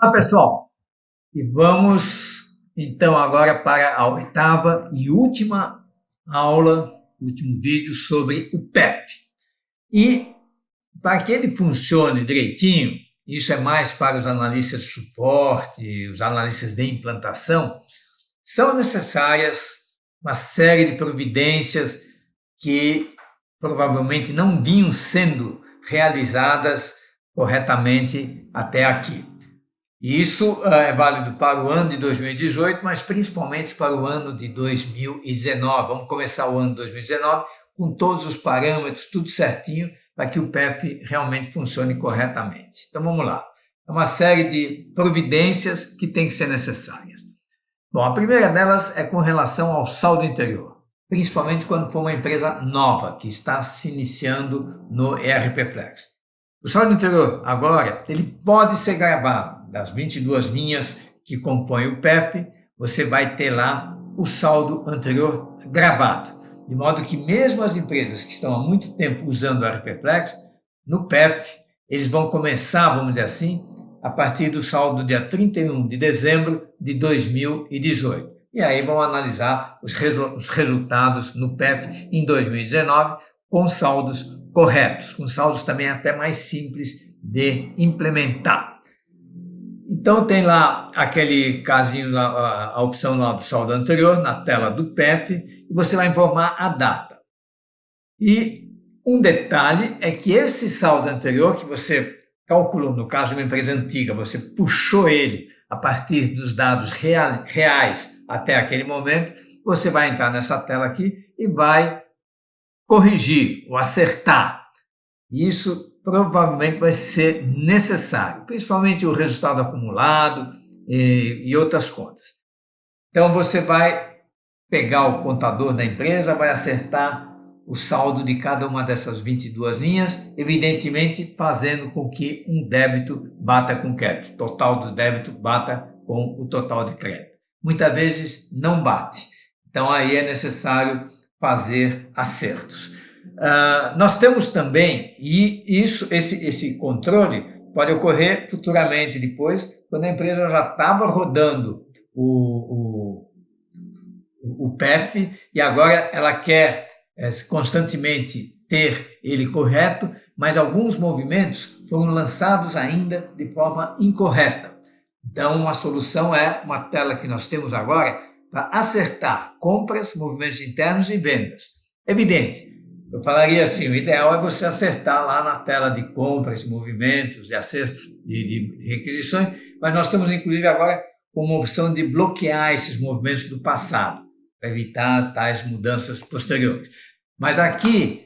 Olá, pessoal, e vamos então agora para a oitava e última aula, último vídeo sobre o PEP. E para que ele funcione direitinho, isso é mais para os analistas de suporte, os analistas de implantação, são necessárias uma série de providências que provavelmente não vinham sendo realizadas corretamente até aqui. E isso é válido para o ano de 2018, mas principalmente para o ano de 2019. Vamos começar o ano de 2019 com todos os parâmetros, tudo certinho, para que o PEP realmente funcione corretamente. Então vamos lá. É uma série de providências que tem que ser necessárias. Bom, a primeira delas é com relação ao saldo interior, principalmente quando for uma empresa nova que está se iniciando no ERP Flex. O saldo interior, agora, ele pode ser gravado. Das 22 linhas que compõem o PEP, você vai ter lá o saldo anterior gravado. De modo que mesmo as empresas que estão há muito tempo usando o ERP Flex, no PEP, eles vão começar, vamos dizer assim, a partir do saldo do dia 31 de dezembro de 2018. E aí vão analisar os resultados no PEP em 2019 com saldos corretos, com saldos também até mais simples de implementar. Então tem lá aquele casinho, a opção lá do saldo anterior na tela do PEP e você vai informar a data. E um detalhe é que esse saldo anterior que você calculou, no caso de uma empresa antiga, você puxou ele a partir dos dados reais até aquele momento, você vai entrar nessa tela aqui e vai corrigir ou acertar. Isso provavelmente vai ser necessário, principalmente o resultado acumulado e outras contas. Então você vai pegar o contador da empresa, vai acertar o saldo de cada uma dessas 22 linhas, evidentemente fazendo com que um débito bata com crédito, o total do débito bata com o total de crédito. Muitas vezes não bate, então aí é necessário fazer acertos. Nós temos também, e esse controle pode ocorrer futuramente depois, quando a empresa já estava rodando o PEP e agora ela quer constantemente ter ele correto, mas alguns movimentos foram lançados ainda de forma incorreta. Então, a solução é uma tela que nós temos agora para acertar compras, movimentos internos e vendas. Evidente, eu falaria assim, o ideal é você acertar lá na tela de compras, movimentos, de acertos, de requisições, mas nós estamos inclusive agora com uma opção de bloquear esses movimentos do passado, para evitar tais mudanças posteriores. Mas aqui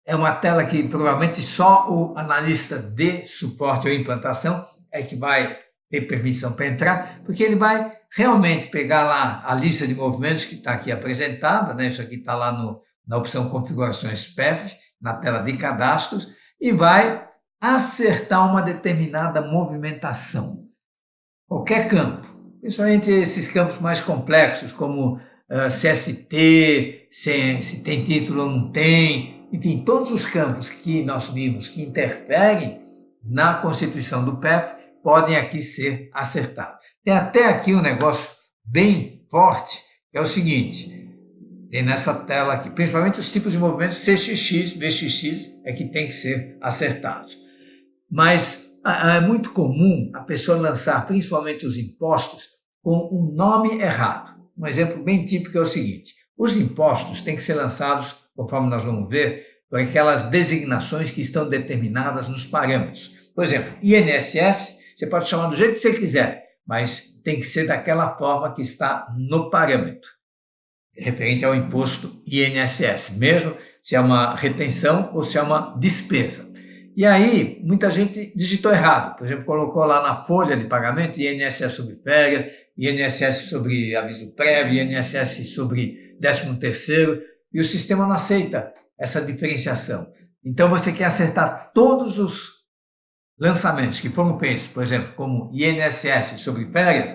é uma tela que provavelmente só o analista de suporte ou implantação é que vai ter permissão para entrar, porque ele vai realmente pegar lá a lista de movimentos que está aqui apresentada, né? Isso aqui está lá na opção configurações PEF, na tela de cadastros, e vai acertar uma determinada movimentação. Qualquer campo, principalmente esses campos mais complexos, como CST, se tem título ou não tem, enfim, todos os campos que nós vimos que interferem na constituição do PEF podem aqui ser acertados. Tem até aqui um negócio bem forte, que é o seguinte, tem nessa tela aqui, principalmente os tipos de movimentos CXX, VXX, é que tem que ser acertados. Mas é muito comum a pessoa lançar, principalmente os impostos, com um nome errado. Um exemplo bem típico é o seguinte, os impostos têm que ser lançados, conforme nós vamos ver, por aquelas designações que estão determinadas nos parâmetros. Por exemplo, INSS, você pode chamar do jeito que você quiser, mas tem que ser daquela forma que está no parâmetro, referente ao imposto INSS, mesmo se é uma retenção ou se é uma despesa. E aí, muita gente digitou errado, por exemplo, colocou lá na folha de pagamento INSS sobre férias, INSS sobre aviso prévio, INSS sobre 13º, e o sistema não aceita essa diferenciação. Então, você quer acertar todos os lançamentos que foram feitos, por exemplo, como INSS sobre férias,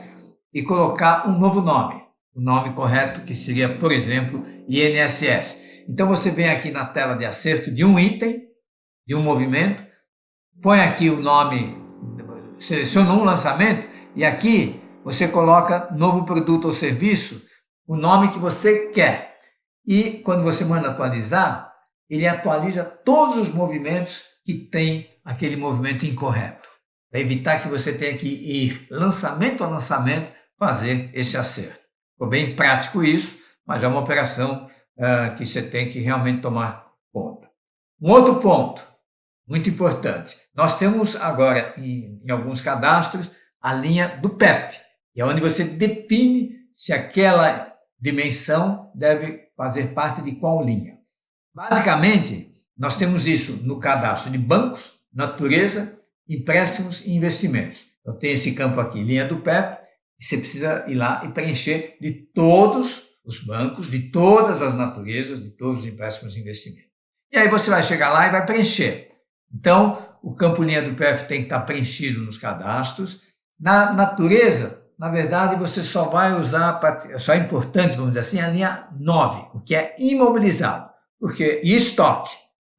e colocar um novo nome, o nome correto que seria, por exemplo, INSS. Então, você vem aqui na tela de acerto de um item, de um movimento, põe aqui o nome seleciona um lançamento e aqui você coloca novo produto ou serviço, o nome que você quer. E quando você manda atualizar, ele atualiza todos os movimentos que tem aquele movimento incorreto, para evitar que você tenha que ir lançamento a lançamento fazer esse acerto. Ficou bem prático isso, mas é uma operação que você tem que realmente tomar conta. Um outro ponto muito importante, nós temos agora em alguns cadastros a linha do PEP, que é onde você define se aquela dimensão deve fazer parte de qual linha. Basicamente, nós temos isso no cadastro de bancos, natureza, empréstimos e investimentos. Então tem esse campo aqui, linha do PEP, e você precisa ir lá e preencher de todos os bancos, de todas as naturezas, de todos os empréstimos e investimentos. E aí você vai chegar lá e vai preencher. Então, o campo linha do PEP tem que estar preenchido nos cadastros. Na natureza, na verdade, você só vai usar, só é importante, vamos dizer assim, a linha 9, o que é imobilizado. E estoque.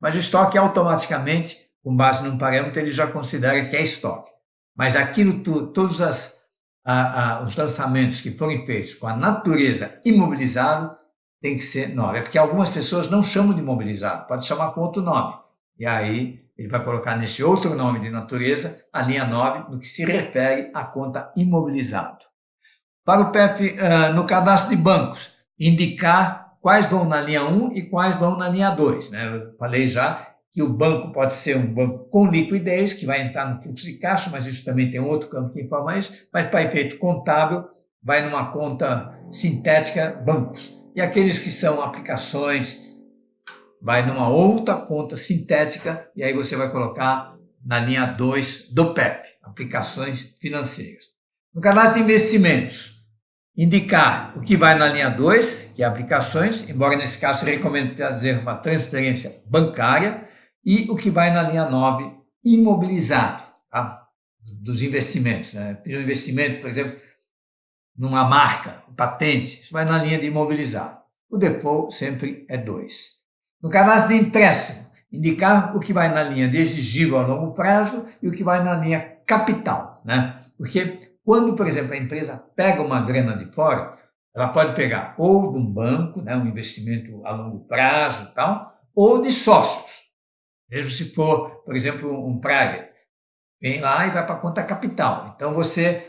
Mas o estoque automaticamente, com base num parâmetro, ele já considera que é estoque. Mas aquilo, todos os lançamentos que forem feitos com a natureza imobilizado, tem que ser 9. É porque algumas pessoas não chamam de imobilizado, pode chamar com outro nome. E aí ele vai colocar nesse outro nome de natureza a linha 9, no que se refere à conta imobilizado. Para o PEP, no cadastro de bancos, indicar quais vão na linha 1 e quais vão na linha 2. Né? Eu falei já que o banco pode ser um banco com liquidez, que vai entrar no fluxo de caixa, mas isso também tem outro campo que informa isso, mas para efeito contábil, vai numa conta sintética bancos. E aqueles que são aplicações, vai numa outra conta sintética, e aí você vai colocar na linha 2 do PEP, aplicações financeiras. No cadastro de investimentos, indicar o que vai na linha 2, que é aplicações, embora nesse caso eu recomendo fazer uma transferência bancária, e o que vai na linha 9, imobilizado, tá? Dos investimentos. Né? Fiz um investimento, por exemplo, numa marca, patente, isso vai na linha de imobilizado. O default sempre é 2. No cadastro de empréstimo, indicar o que vai na linha de exigível a longo prazo e o que vai na linha capital. Né? Porque quando, por exemplo, a empresa pega uma grana de fora, ela pode pegar ou de um banco, né, um investimento a longo prazo, tal, ou de sócios. Mesmo se for, por exemplo, um private, vem lá e vai para a conta capital. Então você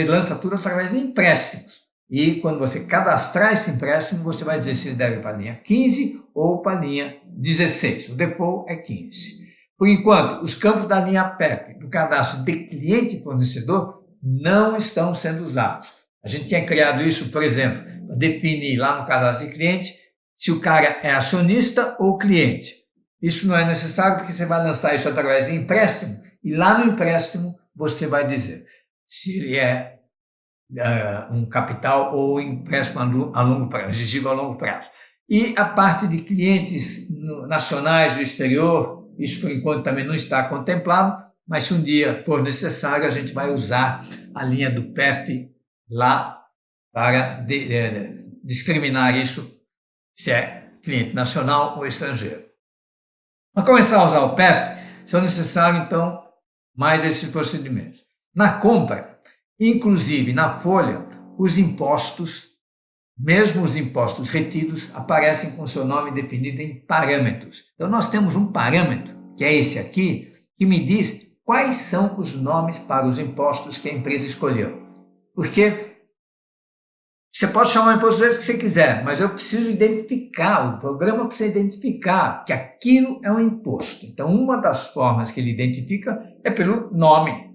lança tudo através de empréstimos. E quando você cadastrar esse empréstimo, você vai dizer se ele deve para a linha 15 ou para a linha 16. O default é 15. Por enquanto, os campos da linha PEP, do cadastro de cliente e fornecedor, não estão sendo usados. A gente tinha criado isso, por exemplo, para definir lá no cadastro de cliente se o cara é acionista ou cliente. Isso não é necessário porque você vai lançar isso através de empréstimo e lá no empréstimo você vai dizer se ele é um capital ou empréstimo a longo prazo, exigível a longo prazo. E a parte de clientes nacionais do exterior, isso por enquanto também não está contemplado, mas se um dia for necessário, a gente vai usar a linha do PEP lá para discriminar isso, se é cliente nacional ou estrangeiro. Para começar a usar o PEP, são necessários, então, mais esses procedimentos. Na compra, inclusive na folha, os impostos, mesmo os impostos retidos, aparecem com seu nome definido em parâmetros. Então, nós temos um parâmetro, que é esse aqui, que me diz quais são os nomes para os impostos que a empresa escolheu. Porque você pode chamar o imposto do jeito que você quiser, mas eu preciso identificar, o programa precisa identificar que aquilo é um imposto. Então, uma das formas que ele identifica é pelo nome.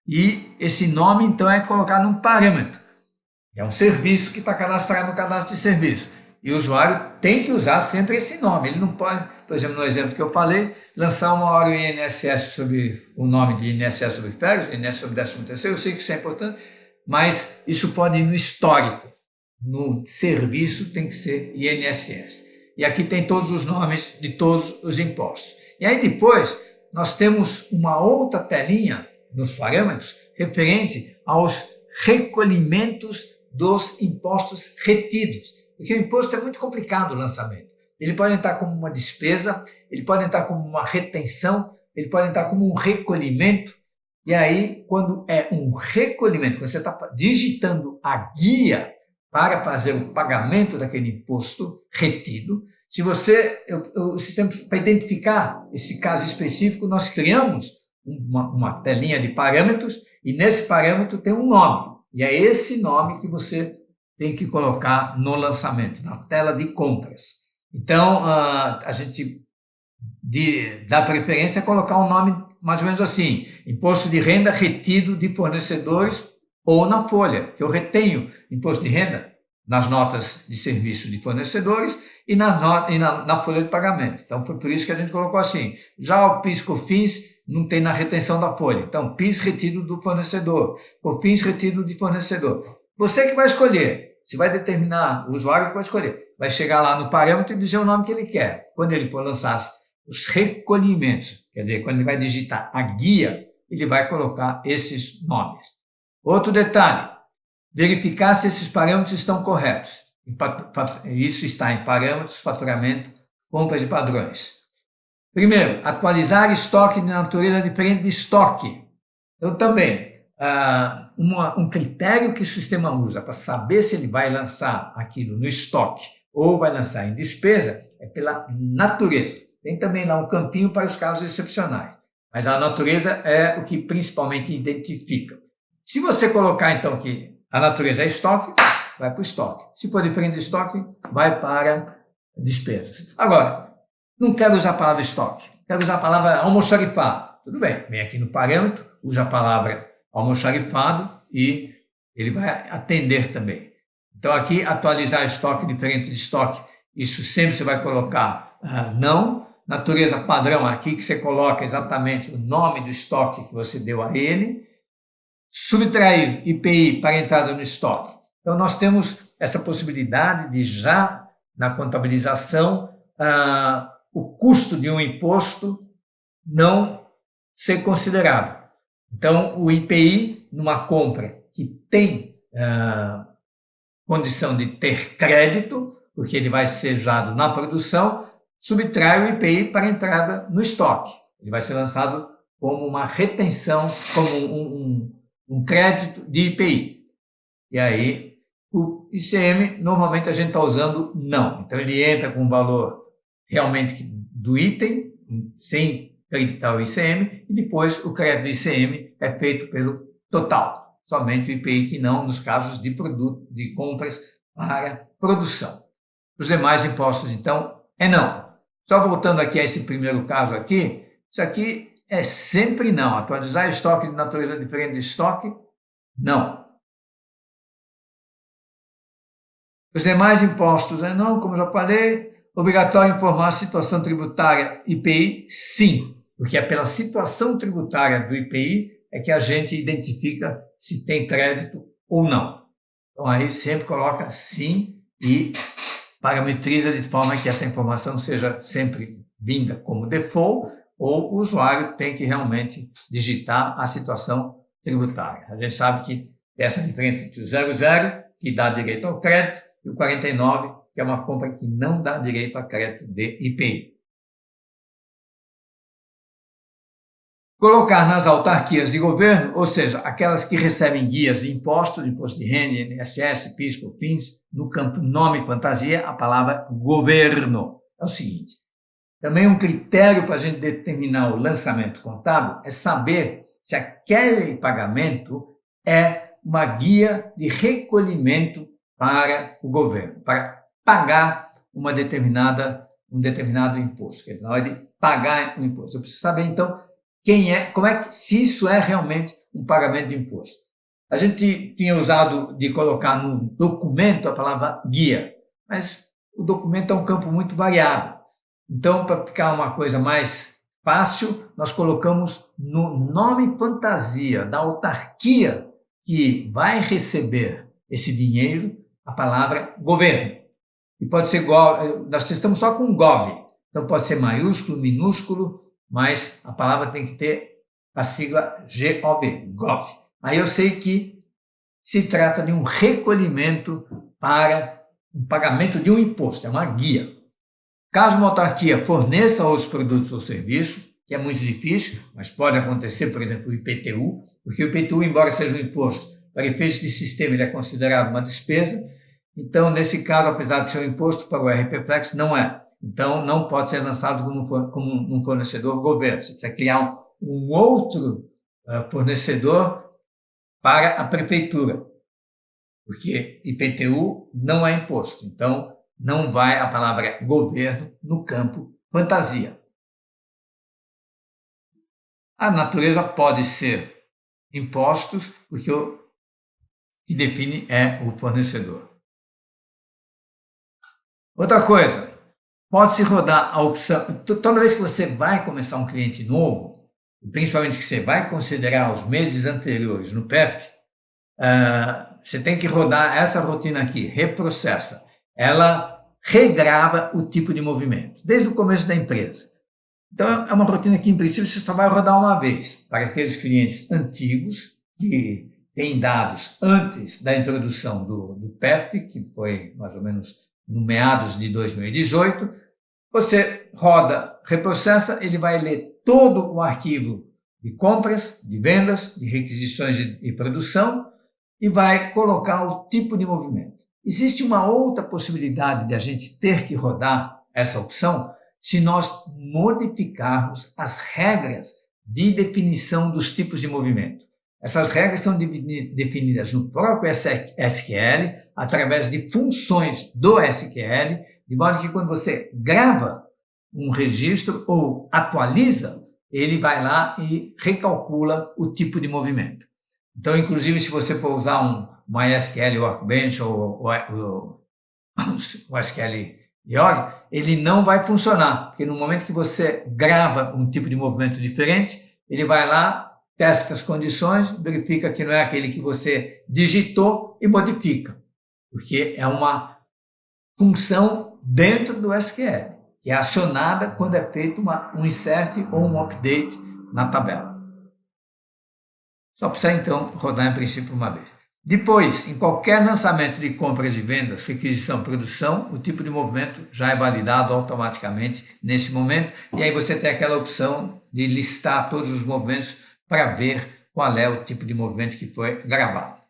E esse nome, então, é colocado num parâmetro. É um serviço que está cadastrado no cadastro de serviço. E o usuário tem que usar sempre esse nome. Ele não pode, por exemplo, no exemplo que eu falei, lançar uma hora o INSS sobre o nome de INSS sobre férias, INSS sobre 13º, eu sei que isso é importante, mas isso pode ir no histórico. No serviço tem que ser INSS. E aqui tem todos os nomes de todos os impostos. E aí depois nós temos uma outra telinha nos parâmetros referente aos recolhimentos dos impostos retidos. Porque o imposto é muito complicado o lançamento. Ele pode entrar como uma despesa, ele pode entrar como uma retenção, ele pode entrar como um recolhimento. E aí, quando é um recolhimento, quando você está digitando a guia para fazer o pagamento daquele imposto retido, se você, o sistema, para identificar esse caso específico, nós criamos uma telinha de parâmetros e nesse parâmetro tem um nome. E é esse nome que você tem que colocar no lançamento, na tela de compras. Então, a gente dá preferência a colocar um nome mais ou menos assim: imposto de renda retido de fornecedores, ou na folha, que eu retenho imposto de renda nas notas de serviço de fornecedores e na folha de pagamento. Então, foi por isso que a gente colocou assim. Já o PIS/COFINS não tem na retenção da folha. Então, PIS retido do fornecedor, COFINS retido de fornecedor. Você que vai escolher, você vai determinar, o usuário que vai escolher, vai chegar lá no parâmetro e dizer o nome que ele quer. Quando ele for lançar os recolhimentos, quer dizer, quando ele vai digitar a guia, ele vai colocar esses nomes. Outro detalhe, verificar se esses parâmetros estão corretos. Isso está em parâmetros, faturamento, compras e padrões. Primeiro, atualizar estoque de natureza diferente de estoque. Eu também, um critério que o sistema usa para saber se ele vai lançar aquilo no estoque ou vai lançar em despesa é pela natureza. Tem também lá um campinho para os casos excepcionais, mas a natureza é o que principalmente identifica. Se você colocar, então, que a natureza é estoque, vai para o estoque. Se for diferente de estoque, vai para despesas. Agora, não quero usar a palavra estoque, quero usar a palavra almoxarifado. Tudo bem, vem aqui no parâmetro, usa a palavra almoxarifado e ele vai atender também. Então, aqui, atualizar estoque diferente de estoque, isso sempre você vai colocar não. Natureza padrão, aqui que você coloca exatamente o nome do estoque que você deu a ele. Subtrair IPI para entrada no estoque. Então, nós temos essa possibilidade de já, na contabilização, o custo de um imposto não ser considerado. Então, o IPI, numa compra que tem condição de ter crédito, porque ele vai ser usado na produção, subtrai o IPI para entrada no estoque. Ele vai ser lançado como uma retenção, como um crédito de IPI. E aí, o ICM, normalmente a gente está usando não. Então, ele entra com o valor realmente do item, sem acreditar o ICM, e depois o crédito do ICM é feito pelo total. Somente o IPI que não, nos casos de produto, de compras para produção. Os demais impostos, então, é não. Só voltando aqui a esse primeiro caso aqui, isso aqui é sempre não. Atualizar estoque de natureza diferente de estoque, não. Os demais impostos é não, como já falei. Obrigatório informar a situação tributária IPI, sim. Porque é pela situação tributária do IPI é que a gente identifica se tem crédito ou não. Então, aí sempre coloca sim e parametriza de forma que essa informação seja sempre vinda como default, ou o usuário tem que realmente digitar a situação tributária. A gente sabe que essa diferença entre o 00, que dá direito ao crédito, e o 49, que é uma compra que não dá direito a crédito de IPI. Colocar nas autarquias de governo, ou seja, aquelas que recebem guias de impostos, imposto de renda, INSS, PIS, COFINS, no campo nome fantasia, a palavra governo. É o seguinte, também um critério para a gente determinar o lançamento contábil é saber se aquele pagamento é uma guia de recolhimento para o governo, para pagar um determinado imposto, que é na hora de pagar o imposto. Eu preciso saber, então, se isso é realmente um pagamento de imposto. A gente tinha usado de colocar no documento a palavra guia, mas o documento é um campo muito variado. Então, para ficar uma coisa mais fácil, nós colocamos no nome fantasia da autarquia que vai receber esse dinheiro a palavra governo. E pode ser igual, nós estamos só com gov, então pode ser maiúsculo, minúsculo, mas a palavra tem que ter a sigla GOV, gov. Aí eu sei que se trata de um recolhimento para um pagamento de um imposto, é uma guia. Caso uma autarquia forneça outros produtos ou serviços, que é muito difícil, mas pode acontecer, por exemplo, o IPTU, porque o IPTU, embora seja um imposto, para efeitos de sistema ele é considerado uma despesa, então, nesse caso, apesar de ser um imposto, para o RPFlex não é. Então, não pode ser lançado como um fornecedor governo. Você precisa criar um outro fornecedor para a prefeitura, porque IPTU não é imposto. Então, não vai a palavra governo no campo fantasia. A natureza pode ser impostos, porque o que define é o fornecedor. Outra coisa, pode-se rodar a opção. Toda vez que você vai começar um cliente novo, principalmente que você vai considerar os meses anteriores no PEF, você tem que rodar essa rotina aqui, reprocessa. Ela regrava o tipo de movimento, desde o começo da empresa. Então, é uma rotina que, em princípio, você só vai rodar uma vez, para aqueles clientes antigos, que têm dados antes da introdução do PEF, que foi mais ou menos no meados de 2018. Você roda, reprocessa, ele vai ler todo o arquivo de compras, de vendas, de requisições e produção e vai colocar o tipo de movimento. Existe uma outra possibilidade de a gente ter que rodar essa opção se nós modificarmos as regras de definição dos tipos de movimento. Essas regras são definidas no próprio SQL, através de funções do SQL, de modo que quando você grava um registro ou atualiza, ele vai lá e recalcula o tipo de movimento. Então, inclusive, se você for usar um MySQL Workbench ou o SQL York, ele não vai funcionar, porque no momento que você grava um tipo de movimento diferente, ele vai lá, testa as condições, verifica que não é aquele que você digitou e modifica, porque é uma função dentro do SQL, que é acionada quando é feito um insert ou um update na tabela. Só precisa, então, rodar em princípio uma vez. Depois, em qualquer lançamento de compras e vendas, requisição, produção, o tipo de movimento já é validado automaticamente nesse momento, e aí você tem aquela opção de listar todos os movimentos para ver qual é o tipo de movimento que foi gravado.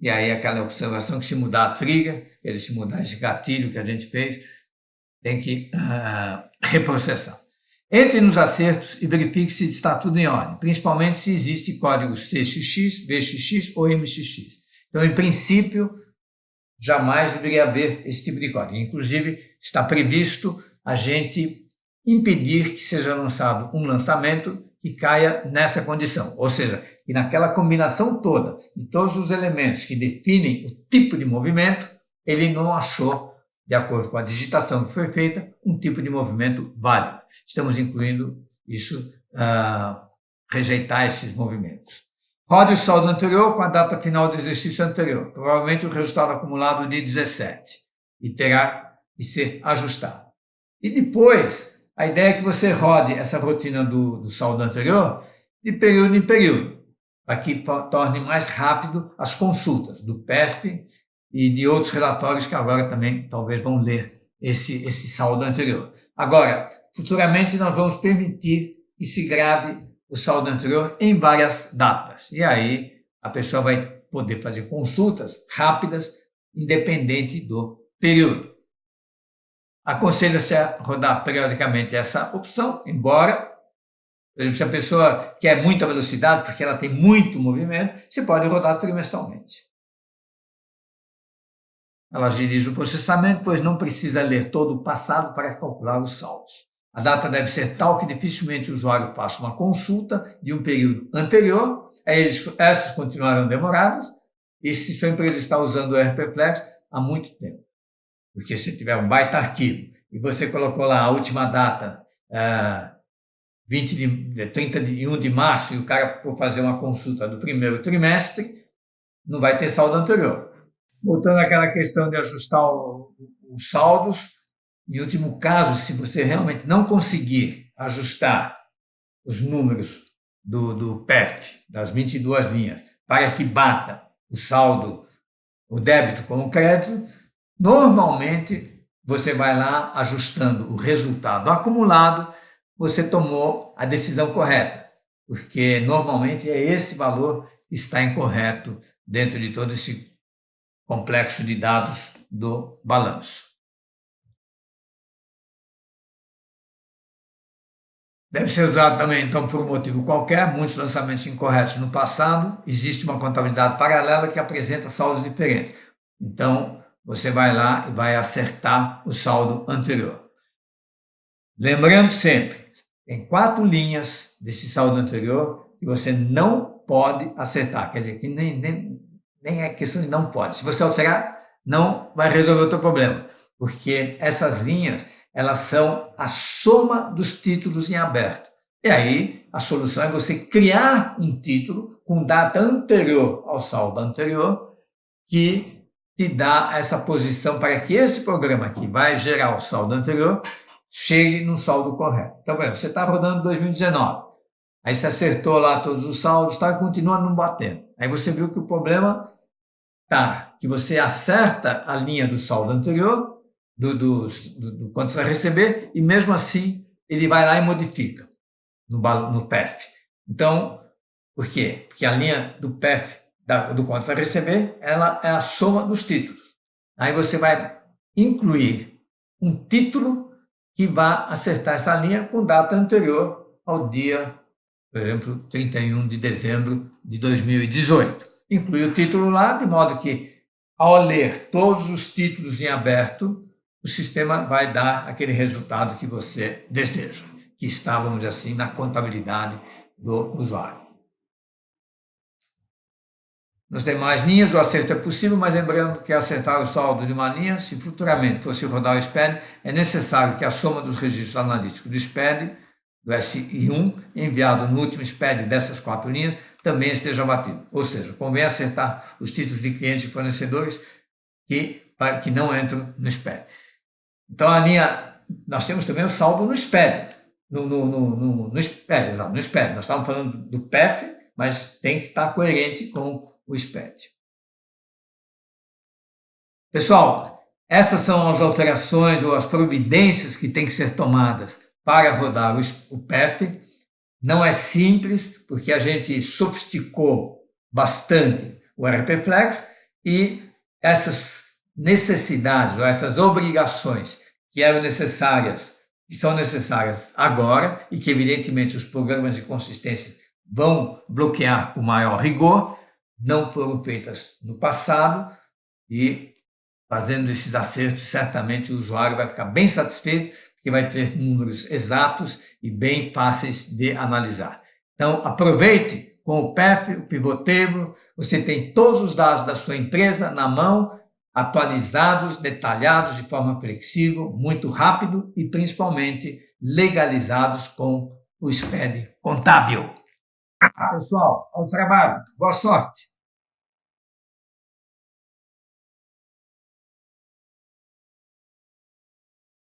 E aí aquela observação que se mudar a trigger, se mudar esse gatilho que a gente fez, tem que reprocessar. Entre nos acertos e verifique se está tudo em ordem, principalmente se existe código CXX, VXX ou MXX. Então, em princípio, jamais deveria haver esse tipo de código. Inclusive, está previsto a gente impedir que seja lançado um lançamento que caia nessa condição, ou seja, que naquela combinação toda de todos os elementos que definem o tipo de movimento, ele não achou, de acordo com a digitação que foi feita, um tipo de movimento válido. Estamos incluindo isso, rejeitar esses movimentos. Rode o saldo anterior com a data final do exercício anterior, provavelmente o resultado acumulado de 17, e terá de ser ajustado. E depois, a ideia é que você rode essa rotina do saldo anterior de período em período, para que torne mais rápido as consultas do PEF e de outros relatórios que agora também talvez vão ler esse saldo anterior. Agora, futuramente nós vamos permitir que se grave o saldo anterior em várias datas. E aí a pessoa vai poder fazer consultas rápidas, independente do período. Aconselha-se a rodar periodicamente essa opção, embora, por exemplo, se a pessoa quer muita velocidade, porque ela tem muito movimento, você pode rodar trimestralmente. Ela agiliza o processamento, pois não precisa ler todo o passado para calcular os saldos. A data deve ser tal que dificilmente o usuário faça uma consulta de um período anterior, essas continuarão demoradas, e se sua empresa está usando o RPFlex há muito tempo. Porque se tiver um baita arquivo e você colocou lá a última data, 31 de março, e o cara for fazer uma consulta do primeiro trimestre, não vai ter saldo anterior. Voltando àquela questão de ajustar os saldos, em último caso, se você realmente não conseguir ajustar os números do PEF, das 22 linhas, para que bata o saldo, o débito com o crédito, normalmente você vai lá ajustando o resultado acumulado, você tomou a decisão correta, porque normalmente é esse valor que está incorreto dentro de todo esse complexo de dados do balanço. Deve ser usado também, então, por um motivo qualquer, muitos lançamentos incorretos no passado, existe uma contabilidade paralela que apresenta saldos diferentes. Então, você vai lá e vai acertar o saldo anterior. Lembrando sempre, tem 4 linhas desse saldo anterior que você não pode acertar. Quer dizer, que nem é questão de não pode. Se você alterar, não vai resolver o teu problema, porque essas linhas elas são a soma dos títulos em aberto. E aí, a solução é você criar um título com data anterior ao saldo anterior, que te dá essa posição para que esse programa que vai gerar o saldo anterior chegue no saldo correto. Então, você está rodando 2019, aí você acertou lá todos os saldos, está continuando não batendo. Aí você viu que o problema tá, que você acerta a linha do saldo anterior, do quanto você vai receber, e mesmo assim ele vai lá e modifica no PEF. Então, por quê? Porque a linha do PEF, do quanto você vai receber, ela é a soma dos títulos. Aí você vai incluir um título que vai acertar essa linha com data anterior ao dia, por exemplo, 31 de dezembro de 2018. Inclui o título lá, de modo que, ao ler todos os títulos em aberto, o sistema vai dar aquele resultado que você deseja, que está, vamos dizer assim, na contabilidade do usuário. Nas demais linhas, o acerto é possível, mas lembrando que acertar o saldo de uma linha, se futuramente fosse rodar o SPED, é necessário que a soma dos registros analíticos do SPED, do SI1, enviado no último SPED dessas 4 linhas, também esteja batido. Ou seja, convém acertar os títulos de clientes e fornecedores que não entram no SPED. Então, a linha, nós temos também o saldo no SPED. No SPED, no SPED. Nós estávamos falando do PEF, mas tem que estar coerente com o SPED. Pessoal, essas são as alterações ou as providências que têm que ser tomadas para rodar o PEF. Não é simples, porque a gente sofisticou bastante o RP Flex e essas necessidades ou essas obrigações que eram necessárias, que são necessárias agora e que evidentemente os programas de consistência vão bloquear com maior rigor, não foram feitas no passado e fazendo esses acertos, certamente o usuário vai ficar bem satisfeito, porque vai ter números exatos e bem fáceis de analisar. Então, aproveite com o PEF, o Pivot Table, você tem todos os dados da sua empresa na mão, atualizados, detalhados de forma flexível, muito rápido e principalmente legalizados com o SPED contábil. Pessoal, ao trabalho, boa sorte!